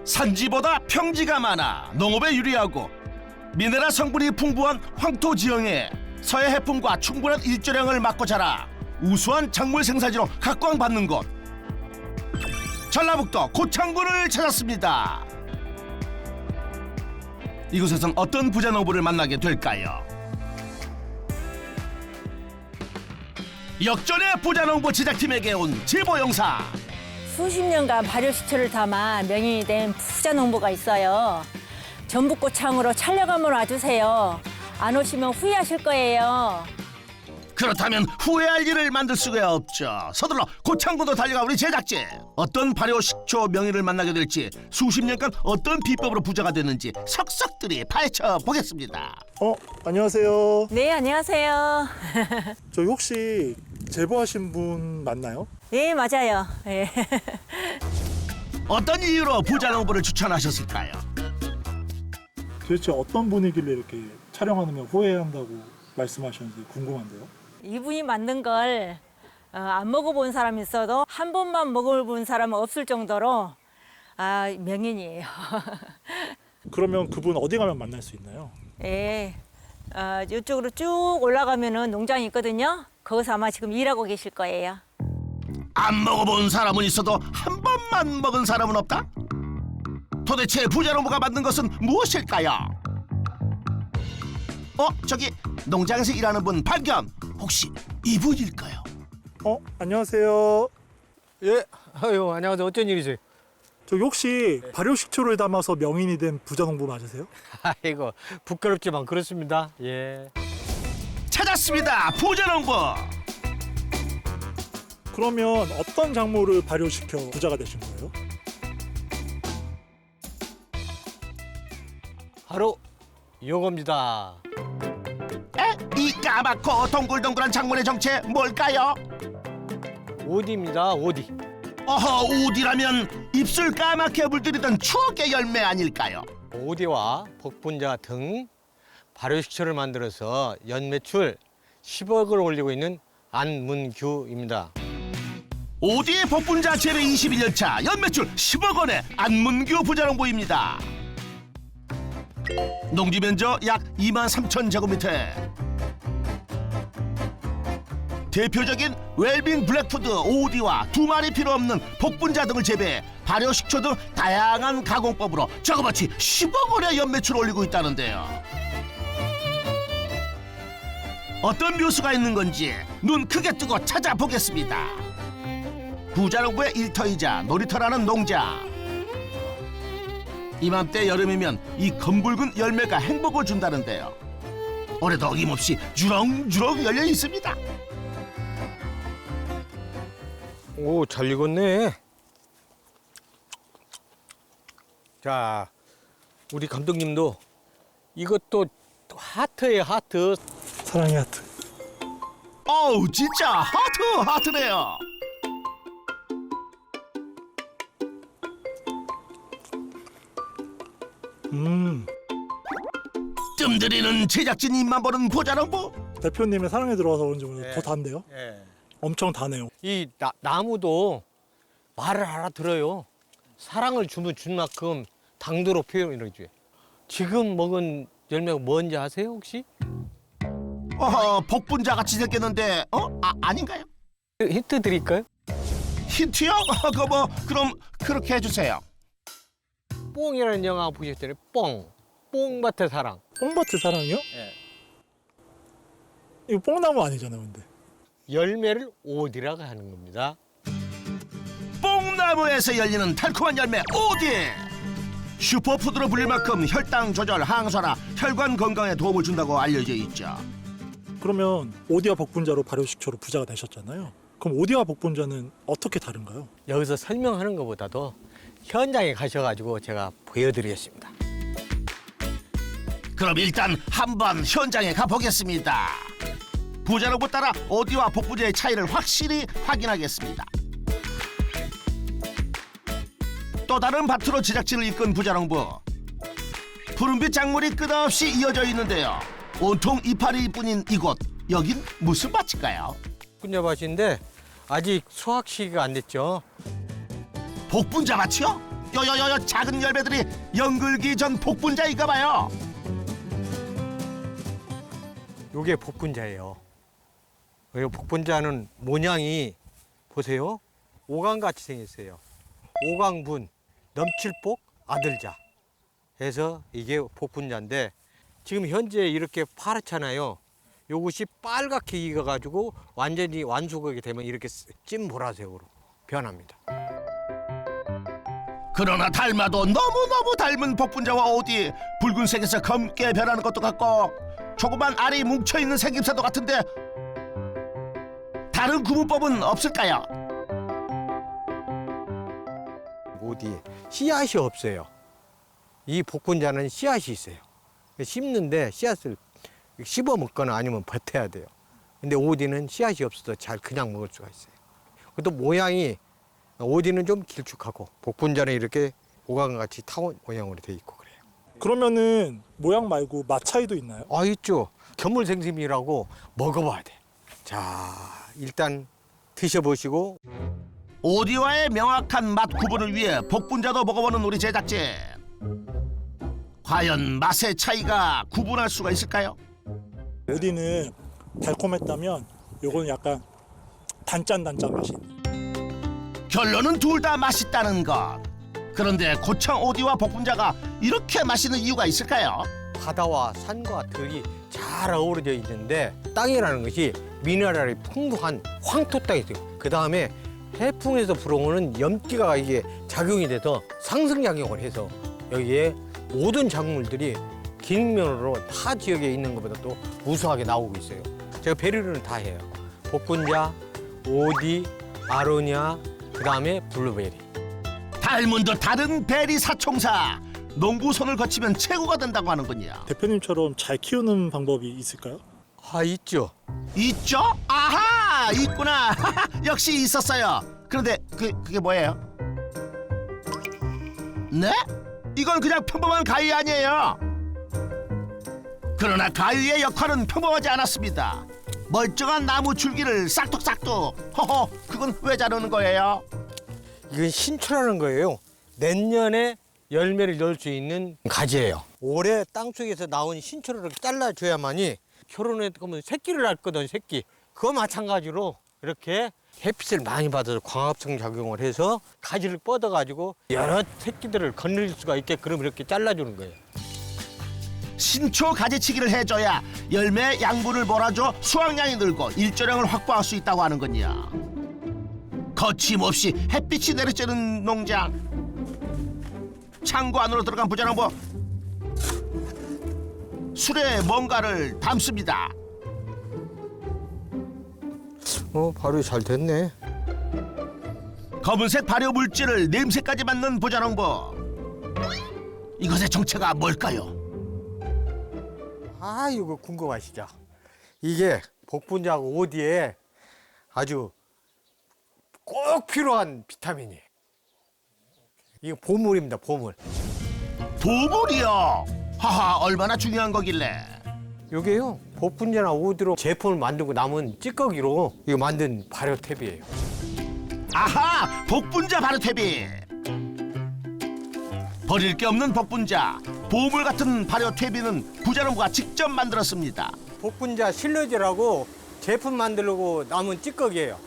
산지보다 평지가 많아 농업에 유리하고 미네랄 성분이 풍부한 황토 지형에 서해 해풍과 충분한 일조량을 맞고 자라 우수한 작물 생산지로 각광받는 곳. 전라북도 고창군을 찾았습니다. 이곳에선 어떤 부자 농부를 만나게 될까요? 역전의 부자 농부 제작팀에게 온 제보 영상. 수십 년간 발효식초를 담아 명인이 된 부자 농부가 있어요. 전북 고창으로 촬영 한번 와주세요. 안 오시면 후회하실 거예요. 그렇다면 후회할 일을 만들 수가 없죠. 서둘러 고창군도 달려가 우리 제작진. 어떤 발효식초 명인을 만나게 될지, 수십 년간 어떤 비법으로 부자가 됐는지 석석들이 파헤쳐 보겠습니다. 안녕하세요. 네, 안녕하세요. 저희 혹시 제보하신 분 맞나요? 네, 맞아요. 네. 어떤 이유로 부자 농부를 추천하셨을까요? 도대체 어떤 분이길래 이렇게 촬영하면 후회한다고 말씀하셨는지 궁금한데요. 이분이 만든 걸 안 먹어본 사람이 있어도 한 번만 먹어본 사람은 없을 정도로 명인이에요. 그러면 그분 어디 가면 만날 수 있나요? 네, 이쪽으로 쭉 올라가면은 농장이 있거든요. 거기서 아마 지금 일하고 계실 거예요. 안 먹어본 사람은 있어도 한 번만 먹은 사람은 없다? 도대체 부자 농부가 만든 것은 무엇일까요? 저기 농장에서 일하는 분 발견. 혹시 이분일까요? 안녕하세요. 예, 아유, 안녕하세요. 어쩐 일이세요? 저기 혹시 발효식초를 담아서 명인이 된 부자농부 맞으세요? 아이고, 부끄럽지만 그렇습니다. 예. 찾았습니다. 부자 농부. 그러면 어떤 작물을 발효시켜 부자가 되신 거예요? 바로 요겁니다. 이 까맣고 동글동글한 작물의 정체 뭘까요? 오디입니다, 오디. 오디라면 입술 까맣게 물들이던 추억의 열매 아닐까요? 오디와 복분자 등 발효식초를 만들어서 연매출 10억을 올리고 있는 안문규입니다. 오디의 복분자 재배 21년차 연매출 10억 원의 안문규 부자농부입니다. 농지 면적 약 23,000제곱미터에 대표적인 웰빙 블랙푸드 오디와 두 마리 필요 없는 복분자 등을 재배해 발효식초 등 다양한 가공법으로 저거마치 10억 원의 연매출을 올리고 있다는데요. 어떤 묘수가 있는 건지 눈 크게 뜨고 찾아보겠습니다. 부자농부의 일터이자 놀이터라는 농장. 이맘때 여름이면 이 검붉은 열매가 행복을 준다는데요. 올해도 어김없이 주렁주렁 열려 있습니다. 오, 잘 익었네. 자, 우리 감독님도 이것도 하트예요, 하트. 사랑의 하트. 어우, 진짜 하트네요. 뜸들이는 제작진 입만 보는 부자농부. 대표님의 사랑에 들어와서 그런지 모르겠는데 네. 더 단데요? 예. 엄청 다네요. 이 나무도 말을 알아들어요. 사랑을 준 만큼 당도로 표현을 해줘요. 지금 먹은 열매가 뭔지 아세요, 혹시? 복분자 같이 생겼는데 아닌가요? 힌트 드릴까요? 힌트요? 그럼 그렇게 해주세요. 뽕이라는 영화 보셨잖아요. 뽕. 뽕밭의 사랑. 뽕밭의 사랑이요? 예. 이거 뽕나무 아니잖아요, 근데. 열매를 오디라고 하는 겁니다. 뽕나무에서 열리는 달콤한 열매 오디. 슈퍼푸드로 불릴 만큼 혈당 조절, 항산화, 혈관 건강에 도움을 준다고 알려져 있죠. 그러면 오디와 복분자로 발효식초로 부자가 되셨잖아요. 그럼 오디와 복분자는 어떻게 다른가요? 여기서 설명하는 것보다도 현장에 가셔가지고 제가 보여드리겠습니다. 그럼 일단 한번 현장에 가보겠습니다. 부자농부 따라 오디와 복분자의 차이를 확실히 확인하겠습니다. 또 다른 밭으로 제작진을 이끈 부자농부. 푸른빛 작물이 끝없이 이어져 있는데요. 온통 이파리뿐인 이곳, 여긴 무슨 밭일까요? 분야밭인데 아직 수확 시기가 안 됐죠. 복분자 밭이요? 요요요요 작은 열매들이 연글기 전 복분자인가 봐요. 요게 복분자예요. 이 복분자는 모양이 보세요. 오강같이 생겼어요. 오강분, 넘칠복, 아들자 해서 이게 복분자인데 지금 현재 이렇게 파랗잖아요. 요것이 빨갛게 익어가지고 완전히 완숙하게 되면 이렇게 찐 보라색으로 변합니다. 그러나 닮아도 너무너무 닮은 복분자와 오디 붉은색에서 검게 변하는 것도 같고 조그만 알이 뭉쳐있는 생김새도 같은데 다른 구분법은 없을까요? 어디 씨앗이 없어요. 이 복분자는 씨앗이 있어요. 심는데 씨앗을 씹어 먹거나 아니면 버텨야 돼요. 근데 오디는 씨앗이 없어서 잘 그냥 먹을 수가 있어요. 또 모양이 오디는 좀 길쭉하고 복분자는 이렇게 오강같이 타원 모양으로 돼 있고 그래요. 그러면은 모양 말고 맛 차이도 있나요? 아 있죠. 견물생심이라고 먹어봐야 돼. 자 일단 드셔보시고 오디와의 명확한 맛 구분을 위해 복분자도 먹어보는 우리 제작진. 과연 맛의 차이가 구분할 수가 있을까요? 오디는 달콤했다면 요거는 약간 단짠단짠 맛이. 결론은 둘 다 맛있다는 것. 그런데 고창 오디와 복분자가 이렇게 맛있는 이유가 있을까요? 바다와 산과 들이 잘 어우러져 있는데 땅이라는 것이 미네랄이 풍부한 황토 땅이 있어요. 그 다음에 해풍에서 불어오는 염기가 이게 작용이 돼서 상승작용을 해서 여기에 모든 작물들이 기능면으로 타 지역에 있는 것보다 또 우수하게 나오고 있어요. 제가 배류를 다 해요. 복분자, 오디, 아로니아, 그 다음에 블루베리. 닮은 듯 다른 베리 사총사. 농부손을 거치면 최고가 된다고 하는군요. 대표님처럼 잘 키우는 방법이 있을까요? 아 있죠. 있죠? 아하! 있구나. 역시 있었어요. 그런데 그게 뭐예요? 네? 이건 그냥 평범한 가위 아니에요. 그러나 가위의 역할은 평범하지 않았습니다. 멀쩡한 나무 줄기를 싹둑싹둑. 허허, 그건 왜 자르는 거예요? 이건 신초라는 거예요. 내년에 열매를 열 수 있는 가지예요. 올해 땅속에서 나온 신초를 이렇게 잘라줘야만이 결혼에 그러면 새끼를 낳거든, 새끼. 그거 마찬가지로 이렇게 햇빛을 많이 받아서 광합성 작용을 해서 가지를 뻗어가지고 여러 새끼들을 건드릴 수가 있게끔 이렇게 잘라주는 거예요. 신초 가지치기를 해줘야 열매 양분을 몰아줘 수확량이 늘고 일조량을 확보할 수 있다고 하는군요. 거침없이 햇빛이 내리쬐는 농장. 창고 안으로 들어간 부자농부 술에 뭔가를 담습니다. 발효 잘 됐네. 검은색 발효 물질을 냄새까지 맡는 부자농부. 이것의 정체가 뭘까요? 아, 이거 궁금하시죠? 이게 복분자하고 오디에 아주 꼭 필요한 비타민이에요. 이게 보물입니다, 보물. 보물이요. 하하, 얼마나 중요한 거길래. 요게요, 복분자나 오디로 제품을 만들고 남은 찌꺼기로 이거 만든 발효탭이에요. 아하, 복분자 발효탭이. 버릴 게 없는 복분자. 보물 같은 발효탭이는 부자농부가 직접 만들었습니다. 복분자 실러지라고 제품 만들고 남은 찌꺼기예요.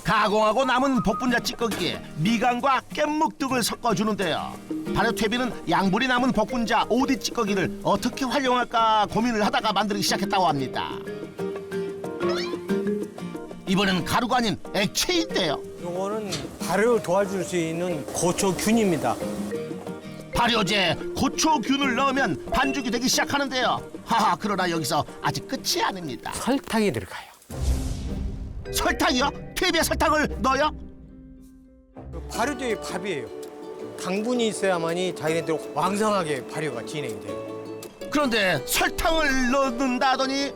가공하고 남은 복분자 찌꺼기에 미간과 깻묵 등을 섞어주는데요. 발효퇴비는 양분이 남은 복분자 오디 찌꺼기를 어떻게 활용할까 고민을 하다가 만들기 시작했다고 합니다. 이번엔 가루가 아닌 액체인데요. 요거는 발효를 도와줄 수 있는 고초균입니다. 발효제 고초균을 넣으면 반죽이 되기 시작하는데요. 하하, 그러나 여기서 아직 끝이 아닙니다. 설탕이 들어가요. 설탕이요? 퇴비에 설탕을 넣어요? 발효제의 밥이에요. 당분이 있어야만이 자기네들 왕성하게 발효가 진행이 돼요. 그런데 설탕을 넣는다더니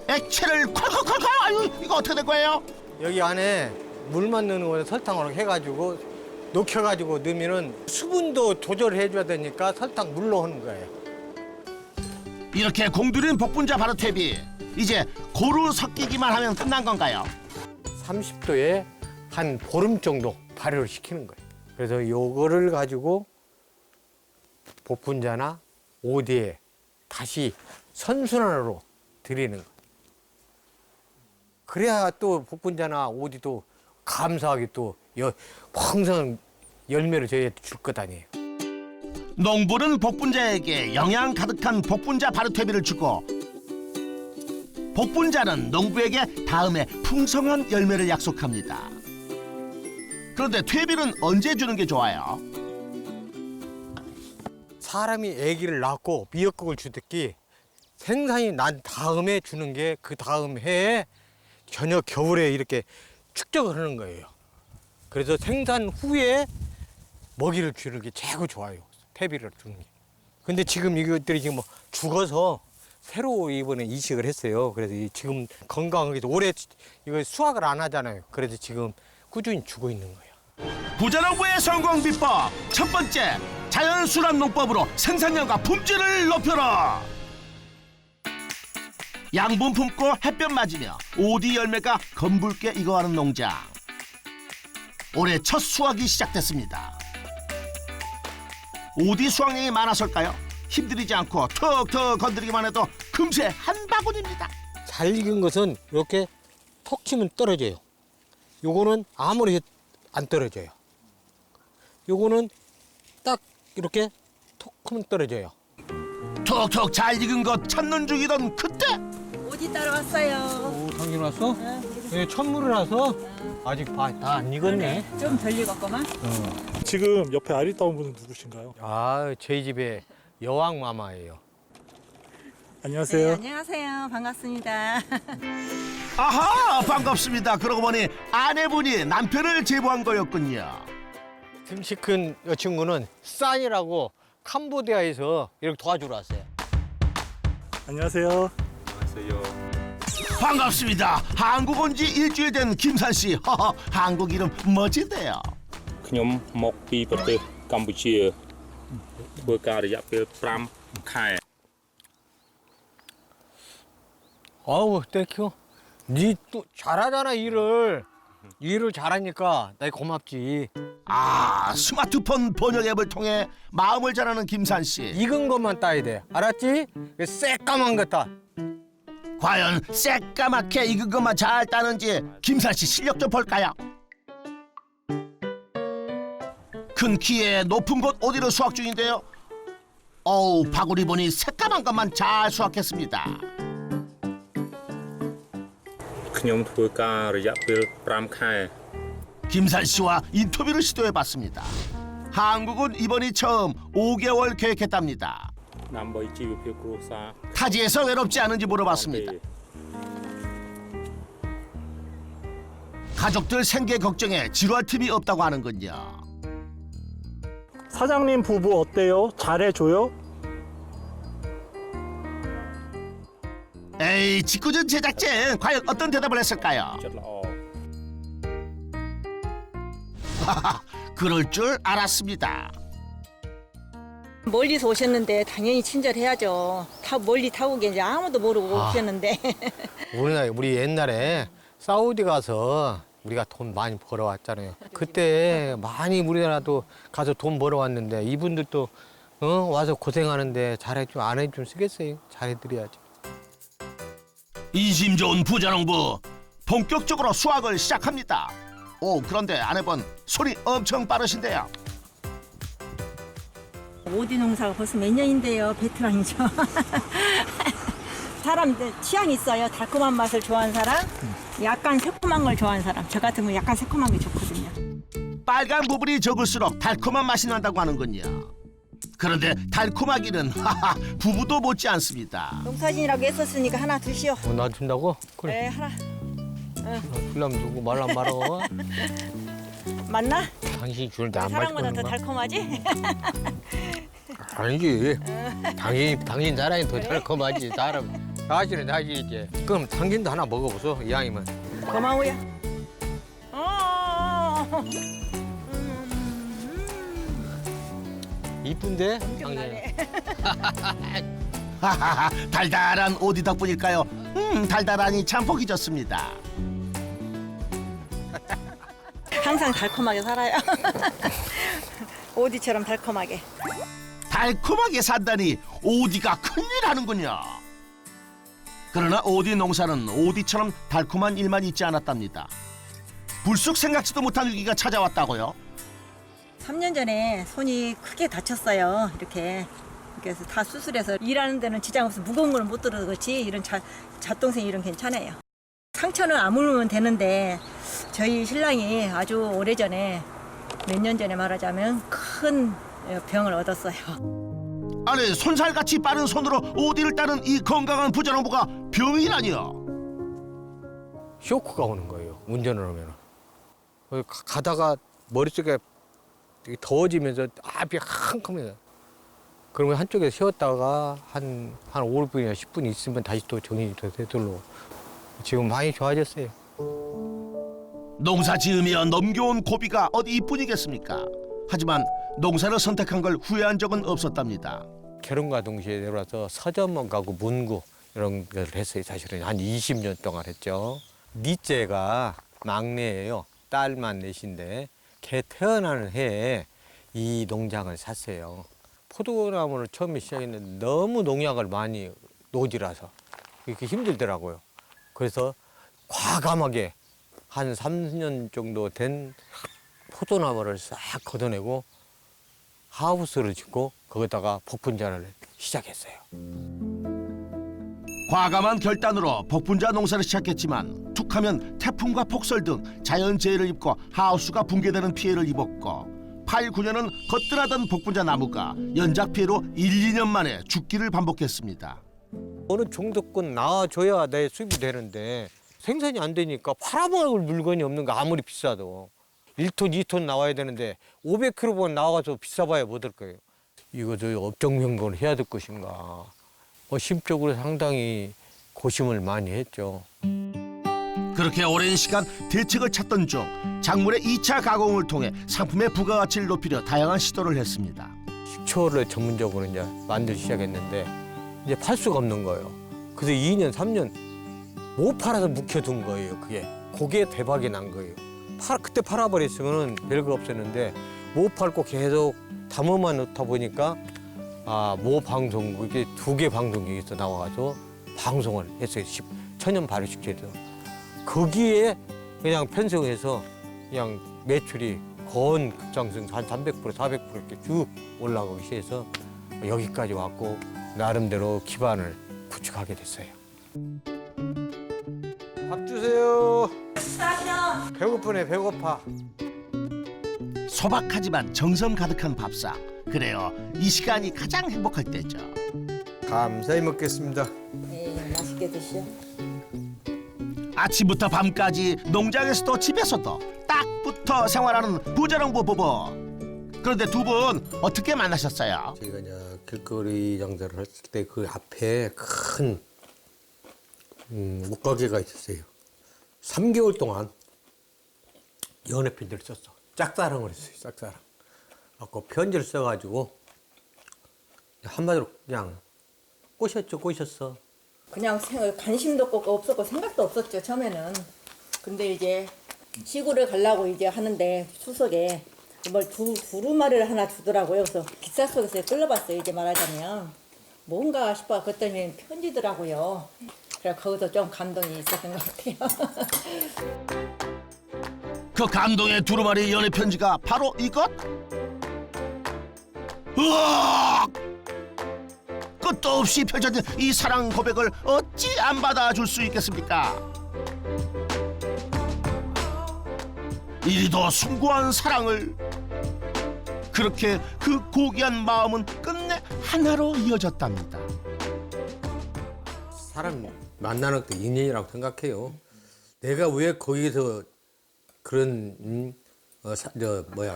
액체를 콸콸콸콸. 아유, 이거 어떻게 된 거예요? 여기 안에 물만 넣는 거는 설탕으로 해가지고 녹여가지고 넣으면은 수분도 조절해줘야 되니까 설탕 물로 하는 거예요. 이렇게 공들인 복분자 발효퇴비, 이제 고루 섞이기만 하면 끝난 건가요? 30도에 한 보름 정도 발효를 시키는 거예요. 그래서 요거를 가지고 복분자나 오디에 다시 선순환으로 드리는 거예요. 그래야 또 복분자나 오디도 감사하게 또 풍성한 열매를 저희한테 줄 것 아니에요. 농부는 복분자에게 영양 가득한 복분자 발효퇴비를 주고 복분자는 농부에게 다음에 풍성한 열매를 약속합니다. 그런데 퇴비는 언제 주는 게 좋아요? 사람이 아기를 낳고 미역국을 주듯이 생산이 난 다음에 주는 게 그 다음 해에 저녁 겨울에 이렇게 축적을 하는 거예요. 그래서 생산 후에 먹이를 주는 게 최고 좋아요. 퇴비를 주는 게. 근데 지금 이것들이 지금 뭐 죽어서 새로 이번에 이식을 했어요. 그래서 지금 건강하게 올해 이거 수확을 안 하잖아요. 그래서 지금 꾸준히 주고 있는 거예요. 부자농부의 성공 비법 첫 번째, 자연순환 농법으로 생산량과 품질을 높여라. 양분 품고 햇볕 맞으며 오디 열매가 검붉게 익어가는 농장. 올해 첫 수확이 시작됐습니다. 오디 수확량이 많아서일까요? 힘들이지 않고 턱턱 건드리기만 해도 금세 한 바구니입니다. 잘 익은 것은 이렇게 톡 치면 떨어져요. 요거는 아무리 안 떨어져요. 요거는 딱 이렇게 톡 하면 떨어져요. 톡톡 잘 익은 것 찾는 중이던 그때 어디 따라왔어요? 오, 당신 왔어? 예, 천물을 와서 아직 다 안 익었네. 좀 덜 익었구만. 지금 옆에 아리따운 분은 누구신가요? 아, 저희 집에 여왕 마마예요. 안녕하세요. 안녕하세요. 반갑습니다. 아하 반갑습니다. 그러고 보니 아내분이 남편을 제보한 거였군요. 등치 큰 이 친구는 싼이라고 캄보디아에서 이렇게 도와주러 왔어요. 안녕하세요. 반갑습니다. 한국 온 지 일주일 된 김산 씨. 허허, 한국 이름 멋진데요. ខ្ញុំមកពីប្រទេសកម្ពុជាធ្វើការរយៈពេល5 ខែ 아우, 땡큐. 니 또 잘하잖아, 일을. 일을 잘하니까 나 고맙지. 아 스마트폰 번역 앱을 통해 마음을 전하는 김산 씨. 익은 것만 따야 돼. 알았지? 새까만 것 따. 과연 새까맣게 익은 것만 잘 따는지 김산 씨 실력 좀 볼까요? 큰 키에 높은 곳 어디로 수확 중인데요. 어우 바구니 보니 새까만 것만 잘 수확했습니다. ខ្ញុំធ្វើការរយៈពេល5 ខែ 김산 씨와 인터뷰를 시도해봤습니다. 한국은 이번이 처음 5개월 계획했답니다. ដើម្បីជីវភាពគ្រួសារ 타지에서 외롭지 않은지 물어봤습니다. 가족들 생계 걱정에 지루할 틈이 없다고 하는군요. 사장님 부부 어때요? 잘해줘요? 에이 짓궂은 제작진 과연 어떤 대답을 했을까요? ចិត្តល្អ 그럴 줄 알았습니다. 멀리서 오셨는데 당연히 친절해야죠. 멀리 타고 계지 아무도 모르고 오셨는데. 우리 옛날에 사우디 가서 우리가 돈 많이 벌어왔잖아요. 그때 많이 우리나라도 가서 돈 벌어왔는데 이분들도 와서 고생하는데 잘해주면 안 해주면 쓰겠어요. 잘해드려야지. 인심 좋은 부자농부 본격적으로 수확을 시작합니다. 오 그런데 아내분 손이 엄청 빠르신데요. 오디 농사가 벌써 몇 년인데요. 베테랑이죠. 사람들 취향이 있어요. 달콤한 맛을 좋아하는 사람, 약간 새콤한 걸 좋아하는 사람. 저 같으면 약간 새콤한 게 좋거든요. 빨간 부분이 적을수록 달콤한 맛이 난다고 하는군요. 그런데 달콤하기는 하하 부부도 못지 않습니다. 농사진이라고 했었으니까 하나 드시오. 나 준다고? 그래. 네, 하나. 줄라면 주고 말란 말어. 맞나? 당신이 주는데 안 마실 사랑보다 더 거야. 달콤하지? 아니지. 당신 사랑이 더 달콤하지. 사실은 이제. 그럼 당신도 하나 먹어보소. 이왕이면. 고마워요. 이쁜데? 엄청나네. 하하하 달달한 오디 덕분일까요? 달달하니 참 보기 좋습니다. 항상 달콤하게 살아요. 오디처럼 달콤하게. 달콤하게 산다니 오디가 큰일 하는군요. 그러나 오디 농사는 오디처럼 달콤한 일만 있지 않았답니다. 불쑥 생각지도 못한 위기가 찾아왔다고요? 3년 전에 손이 크게 다쳤어요. 이렇게. 그래서 다 수술해서 일하는 데는 지장 없어 무거운 걸 못 들어도 그렇지 이런 잡동생 이런 괜찮아요. 상처는 아물면 되는데 저희 신랑이 아주 오래전에 몇 년 전에 말하자면 큰 병을 얻었어요. 아니 손살같이 빠른 손으로 오디를 따는 이 건강한 부자농부가 병이라니요. 쇼크가 오는 거예요. 운전을 하면. 가다가 머릿속에 되게 더워지면서 앞이 캄캄해요. 그러면 한쪽에 세웠다가 한 5분이나 10분 있으면 다시 또 정신이 되돌로. 지금 많이 좋아졌어요. 농사 지으며 넘겨온 고비가 어디 이뿐이겠습니까? 하지만 농사를 선택한 걸 후회한 적은 없었답니다. 결혼과 동시에 내려와서 서점원 가고 문구 이런 걸 했어요. 사실은 한 20년 동안 했죠. 넷째가 막내예요. 딸만 넷인데 걔 태어나는 해에 이 농장을 샀어요. 포도나무를 처음에 시작했는데 너무 농약을 많이 노지라서 이렇게 힘들더라고요. 그래서 과감하게 한 3년 정도 된 포도나무를 싹 걷어내고 하우스를 짓고 거기다가 복분자를 시작했어요. 과감한 결단으로 복분자 농사를 시작했지만 툭하면 태풍과 폭설 등 자연재해를 입고 하우스가 붕괴되는 피해를 입었고 8, 9년은 거뜬하던 복분자 나무가 연작 피해로 1, 2년 만에 죽기를 반복했습니다. 어느 정도권 나와줘야 내 수입이 되는데 생산이 안 되니까 팔아먹을 물건이 없는 거 아무리 비싸도 1톤, 2톤 나와야 되는데 500kg만 나와서 비싸봐야 못 할 거예요. 이거 저 업종 변경을 해야 될 것인가. 심적으로 상당히 고심을 많이 했죠. 그렇게 오랜 시간 대책을 찾던 중 작물의 2차 가공을 통해 상품의 부가가치를 높이려 다양한 시도를 했습니다. 식초를 전문적으로 이제 만들기 시작했는데 이제 팔 수가 없는 거예요. 그래서 2년, 3년 못 팔아서 묵혀둔 거예요. 그게 대박이 난 거예요. 그때 팔아버렸으면 별거 없었는데 못 팔고 계속 담아만 놓다 보니까 모 방송국에 2개 방송국에서 나와가지고 방송을 했어요. 천연 발효식초에서. 거기에 그냥 편성해서 그냥 매출이 급상승 한 300%, 400% 이렇게 쭉 올라가기 시작해서 여기까지 왔고 나름대로 기반을 구축하게 됐어요. 밥 주세요. 배고프네, 배고파. 소박하지만 정성 가득한 밥상. 그래요, 이 시간이 가장 행복할 때죠. 감사히 먹겠습니다. 네, 맛있게 드시오. 아침부터 밤까지 농장에서도 집에서도 딱 붙어 생활하는 부자농부 부부. 그런데 두 분 어떻게 만나셨어요? 제가 이제 길거리 장사를 했을 때 그 앞에 큰 옷가게가 있었어요. 3개월 동안 연애 편지를 썼어. 짝사랑을 했어요. 짝사랑. 그 편지를 써가지고 한마디로 그냥 꼬셨어. 그냥 관심도 없었고 생각도 없었죠 처음에는. 근데 이제 시골을 가려고 이제 하는데 추석에 뭘 두루마리를 하나 주더라고요. 그래서 기차 속에서 끌려봤어요. 이제 말하자면 뭔가 싶어 그랬더니 편지더라고요. 그래서 거기서 좀 감동이 있었던 것 같아요. 그 감동의 두루마리 연애 편지가 바로 이것? 으악! 끝도 없이 펼쳐진 이 사랑 고백을 어찌 안 받아줄 수 있겠습니까? 이리도 숭고한 사랑을. 그렇게 그 고귀한 마음은 끝내 하나로 이어졌답니다. 사람 만나는 것도 인연이라고 생각해요. 내가 왜 거기서 그런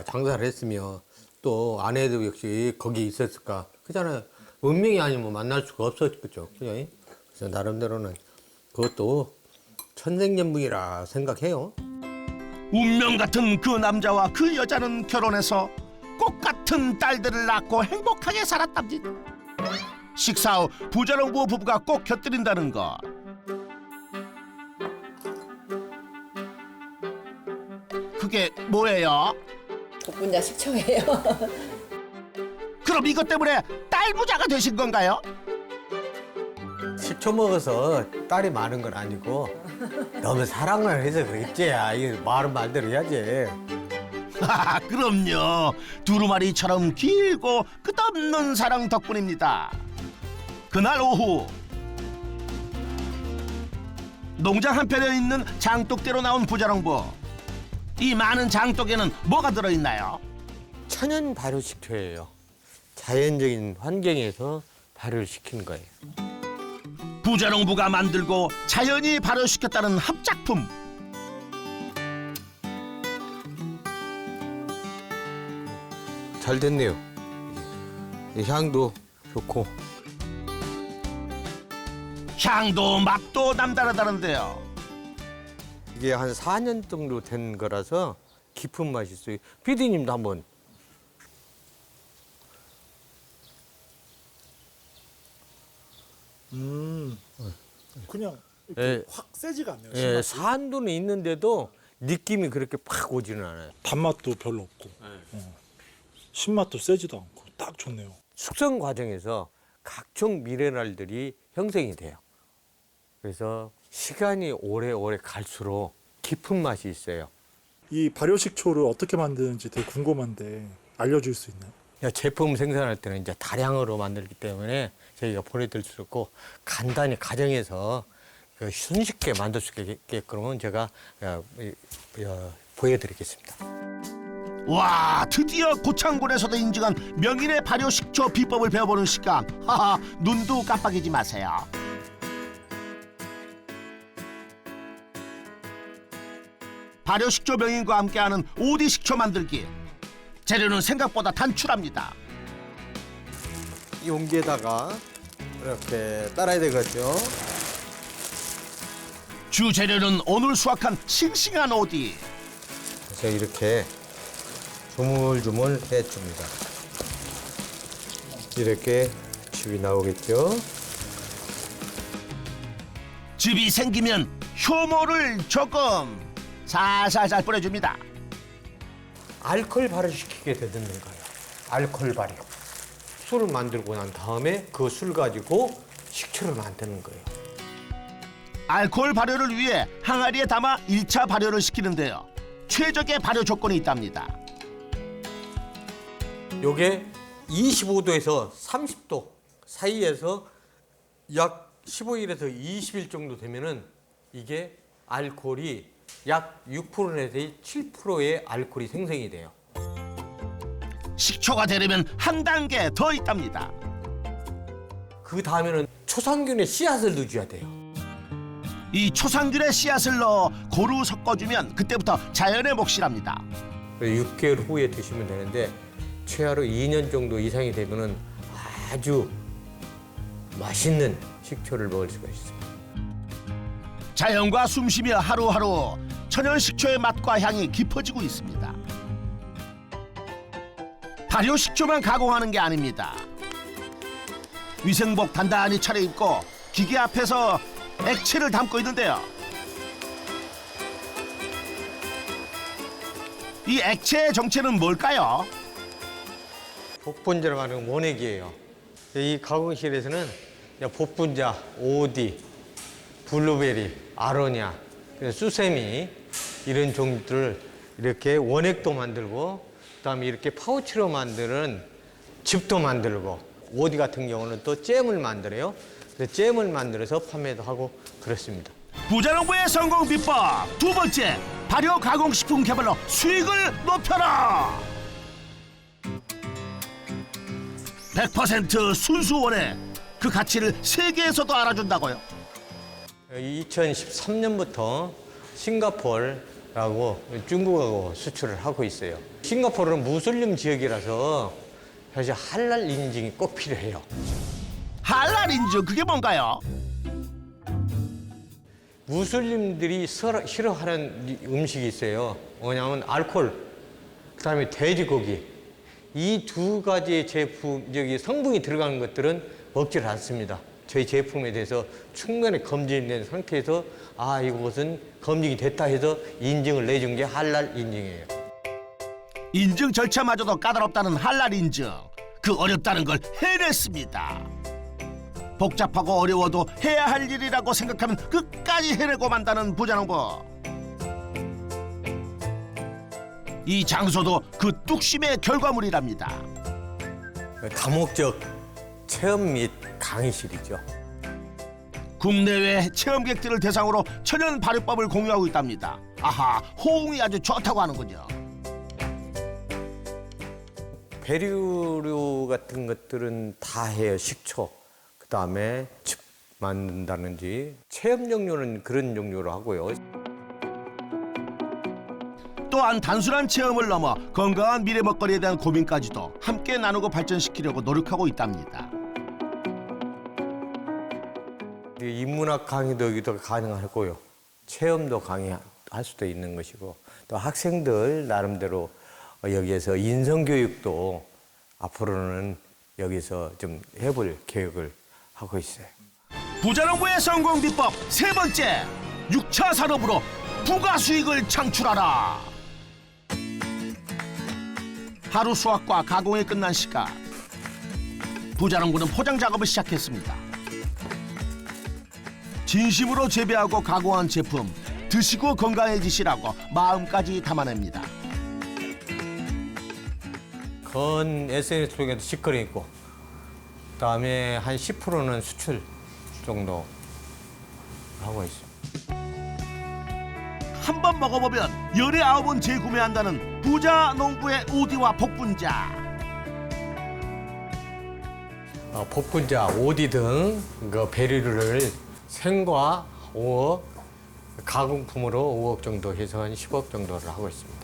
장사를 했으며 또 아내도 역시 거기 있었을까? 그잖아요. 운명이 아니면 만날 수가 없었겠죠. 그죠? 그래서 나름대로는 그것도 천생연분이라 생각해요. 운명 같은 그 남자와 그 여자는 결혼해서 꽃 같은 딸들을 낳고 행복하게 살았답니다. 식사 후 부자농부 부부가 꼭 곁들인다는 것. 그게 뭐예요? 복분자 식초예요. 그럼 이것 때문에 딸 부자가 되신 건가요? 식초 먹어서 딸이 많은 건 아니고 너무 사랑을 해서 그랬지. 이 말은 말대로 해야지. 하하, 그럼요. 두루마리처럼 길고 끝없는 사랑 덕분입니다. 그날 오후 농장 한편에 있는 장독대로 나온 부자농부. 이 많은 장독에는 뭐가 들어있나요? 천연 발효식초예요. 자연적인 환경에서 발효를 시킨 거예요. 부자농부가 만들고 자연이 발효시켰다는 합작품. 잘 됐네요. 이 향도 좋고. 향도 맛도 남다르다는데요. 이게 한 4년 정도 된 거라서 깊은 맛이 있어요. 피디님도 한번. 그냥 이렇게 예. 확 세지가 않네요. 예, 신맛이. 산도는 있는데도 느낌이 그렇게 팍 오지는 않아요. 단맛도 별로 없고 신맛도 세지도 않고 딱 좋네요. 숙성 과정에서 각종 미네랄들이 형성이 돼요. 그래서 시간이 오래오래 갈수록 깊은 맛이 있어요. 이 발효식초를 어떻게 만드는지 되게 궁금한데 알려줄 수 있나요? 제품 생산할 때는 이제 다량으로 만들기 때문에 저희가 보내드릴 수 없고 간단히 가정에서 손쉽게 만들 수 있게끔 제가 보여드리겠습니다. 와, 드디어 고창군에서도 인증한 명인의 발효식초 비법을 배워보는 시간. 하하, 눈도 깜빡이지 마세요. 발효식초 명인과 함께하는 오디 식초 만들기. 재료는 생각보다 단출합니다. 용기에다가 이렇게 따라야 되겠죠. 주 재료는 오늘 수확한 싱싱한 오디. 그래서 이렇게 조물조물 해줍니다. 이렇게 즙이 나오겠죠. 즙이 생기면 효모를 조금 살살살 뿌려줍니다. 알코올 발효시키게 되는 거예요. 알코올 발효. 술을 만들고 난 다음에 그 술 가지고 식초를 만드는 거예요. 알코올 발효를 위해 항아리에 담아 1차 발효를 시키는데요. 최적의 발효 조건이 있답니다. 요게 25도에서 30도 사이에서 약 15일에서 20일 정도 되면은 이게 알코올이 약 6%에서 7%의 알코올이 생성이 돼요. 식초가 되려면 한 단계 더 있답니다. 그 다음에는 초상균의 씨앗을 넣어줘야 돼요. 이 초상균의 씨앗을 넣어 고루 섞어주면 그때부터 자연의 몫이랍니다. 6개월 후에 드시면 되는데 최하로 2년 정도 이상이 되면은 아주 맛있는 식초를 먹을 수가 있어요. 자연과 숨쉬며 하루하루 천연 식초의 맛과 향이 깊어지고 있습니다. 발효 식초만 가공하는 게 아닙니다. 위생복 단단히 차려입고 기계 앞에서 액체를 담고 있는데요. 이 액체의 정체는 뭘까요? 복분자를 말하는 원액이에요. 이 가공실에서는 복분자, 오디, 블루베리, 아로니아, 수세미 이런 종류들을 이렇게 원액도 만들고 그다음에 이렇게 파우치로 만드는 즙도 만들고 오디 같은 경우는 또 잼을 만들어요. 그래서 잼을 만들어서 판매도 하고 그렇습니다. 부자농부의 성공 비법 두 번째, 발효 가공식품 개발로 수익을 높여라. 100% 순수 원액, 그 가치를 세계에서도 알아준다고요. 2013년부터 싱가포르라고 중국하고 수출을 하고 있어요. 싱가포르는 무슬림 지역이라서 사실 할랄 인증이 꼭 필요해요. 할랄 인증, 그게 뭔가요? 무슬림들이 싫어하는 음식이 있어요. 뭐냐면 알코올, 그다음에 돼지고기. 이 두 가지 제품, 성분이 들어가는 것들은 먹질 않습니다. 저희 제품에 대해서 충분히 검증된 상태에서 이것은 검증이 됐다 해서 인증을 내준 게 할랄 인증이에요. 인증 절차마저도 까다롭다는 할랄 인증. 그 어렵다는 걸 해냈습니다. 복잡하고 어려워도 해야 할 일이라고 생각하면 끝까지 해내고 만다는 부자농부. 이 장소도 그 뚝심의 결과물이랍니다. 다목적 체험 및 강의실이죠. 국내외 체험객들을 대상으로 천연 발효법을 공유하고 있답니다. 아하, 호응이 아주 좋다고 하는군요. 배류류 같은 것들은 다 해요. 식초, 그다음에 즙 만든다든지 체험 종류는 그런 종류로 하고요. 또한 단순한 체험을 넘어 건강한 미래 먹거리에 대한 고민까지도 함께 나누고 발전시키려고 노력하고 있답니다. 인문학 강의도 여기도 가능하고요. 체험도 강의할 수도 있는 것이고 또 학생들 나름대로 여기에서 인성교육도 앞으로는 여기서 좀 해볼 계획을 하고 있어요. 부자농부의 성공 비법 세 번째, 6차 산업으로 부가 수익을 창출하라. 하루 수확과 가공이 끝난 시간, 부자농부는 포장 작업을 시작했습니다. 진심으로 재배하고 가공한 제품, 드시고 건강해지시라고 마음까지 담아냅니다. 건 SNS 쪽에도 직거래 있고 그다음에 한 10%는 수출 정도 하고 있어요. 한 번 먹어보면 열에 9번 재구매한다는 부자농부의 오디와 복분자. 복분자, 오디 등 그 배류를 생과 5억, 가공품으로 5억 정도 해서 한 10억 정도를 하고 있습니다.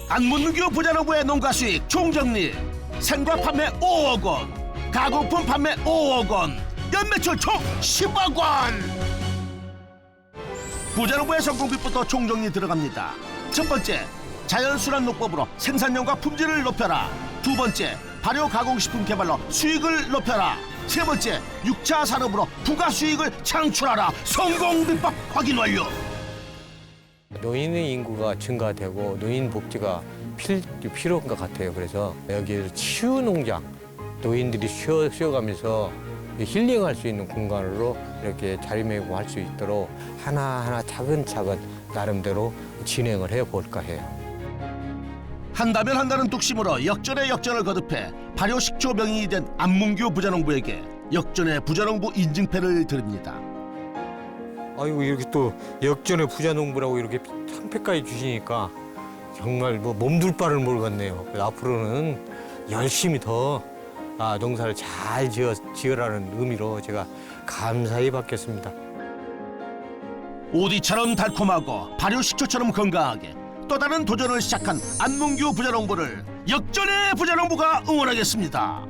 안문규 부자농부의 농가 수익 총정리. 생과 판매 5억 원, 가공품 판매 5억 원, 연매출 총 10억 원. 부자농부의 성공비부터 총정리 들어갑니다. 첫 번째, 자연순환 농법으로 생산량과 품질을 높여라. 두 번째, 발효 가공식품 개발로 수익을 높여라. 세 번째, 6차 산업으로 부가 수익을 창출하라. 성공비법 확인 완료. 노인의 인구가 증가되고 노인 복지가 필요한 것 같아요. 그래서 여기에서 치유 농장, 노인들이 쉬어가면서 힐링할 수 있는 공간으로 이렇게 자리매김할 수 있도록 하나하나 차근차근 나름대로 진행을 해볼까 해요. 한다면 한다는 뚝심으로 역전에 역전을 거듭해 발효식초 명인이 된 안문규 부자농부에게 역전의 부자농부 인증패를 드립니다. 아이고 이렇게 또 역전의 부자농부라고 이렇게 상패까지 주시니까 정말 뭐 몸둘 바를 모르겠네요. 그래서 앞으로는 열심히 더 농사를 잘 지으라는 의미로 제가 감사히 받겠습니다. 오디처럼 달콤하고 발효식초처럼 건강하게 또 다른 도전을 시작한 안문규 부자농부를 역전의 부자농부가 응원하겠습니다.